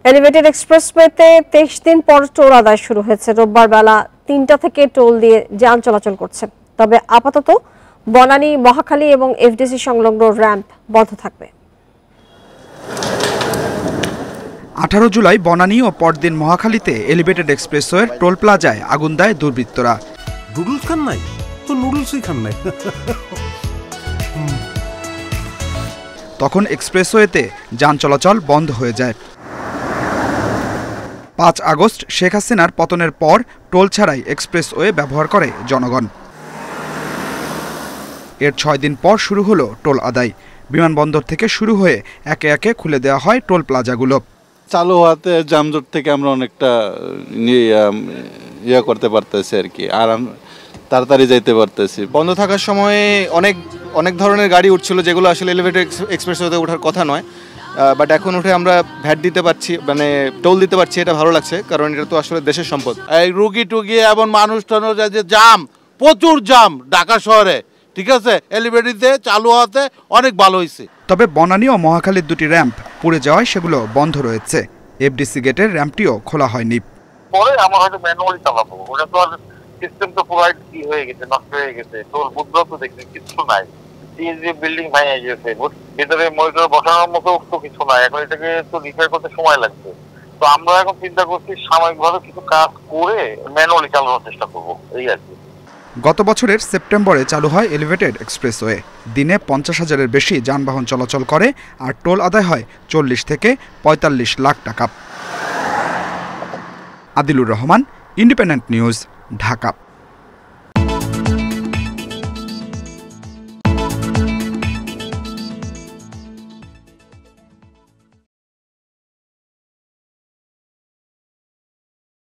Elevated এক্সপ্রেসওয়েতে 23 দিন পর toll আদায় শুরু হয়েছে। রোববার বেলা 3টা থেকে টোল দিয়ে যান চলাচল করছে। তবে আপাতত বনানী, মহাখালী এবং এফডিসি সংলগ্ন র‍্যাম্প বন্ধ থাকবে। 18 জুলাই বনানী ও পরদিন মহাখালীতে এলিভেটেড এক্সপ্রেসওয়ের টোল প্লাজায় আগুন দেয় দুর্বৃত্তরা। নুডলস খান নাই তো নুডলসই খান নাই। তখন এক্সপ্রেসওয়েতে যান চলাচল বন্ধ হয়ে যায়। 5 আগস্ট শেখ হাসিনার পতনের পর টোল ছাড়াই এক্সপ্রেসওয়ে ব্যবহার করে জনগণ। এর 6 দিন পর শুরু হলো টোল আদায়। বিমানবন্দর থেকে শুরু হয়ে একে একে খুলে দেওয়া হয় টোল প্লাজাগুলো। চালু হওয়াতে যানজট থেকে আমরা অনেকটা ইয়ে করতে পারতেছি আর কি, আরাম তাড়াতাড়ি যাইতে পারতেছি। বন্ধ থাকার সময়ে অনেক ধরনের গাড়ি উঠছিল যেগুলো আসলে এলিভেটেড এক্সপ্রেসওয়েতে ওঠার কথা নয়, বাট এখন উঠে আমরা ভ্যাট দিতে পারছি, মানে টোল দিতে পারছি। এটা ভালো লাগছে, কারণ এটা তো আসলে দেশের সম্পদ। এই রুগী টুগি এবং মানুষ টানুষ যে জাম, প্রচুর জাম ঢাকা শহরে, ঠিক আছে, এলিভেটেডে চালু হওয়াতে অনেক ভালো হয়েছে। তবে বনানী ও মহাখালীর দুটি র্যাম্প পুড়ে যাওয়ায় সেগুলো বন্ধ রয়েছে। এফডিসি গেটের র্যাম্পটিও খোলা হয়নি। পরে আমরা হয়তো ম্যানুয়ালি চালাবো, ওটা তো আর সিস্টেম তো পুরাই কি হয়ে গেছে, নষ্ট হয়ে গেছে। টোল বুথগুলো তো দেখছি কিছু নাই, বিল্ডিং ভেঙে গেছে, ভিতরে মনিটর বসানোর মতো তো কিছু নাই। এখন এটাকে তো রিপেয়ার করতে সময় লাগছে। তো আমরা এখন চিন্তা করছি সাময়িকভাবে কিছু কাজ করে ম্যানুয়ালি চালানোর চেষ্টা করবো, এই আর কি। গত বছরের সেপ্টেম্বরে চালু হয় এলিভেটেড এক্সপ্রেসওয়ে। দিনে 50,000-এর বেশি যানবাহন চলাচল করে আর টোল আদায় হয় 40 থেকে 45 লাখ টাকা। Adilur Rahman, independent news, Dhaka.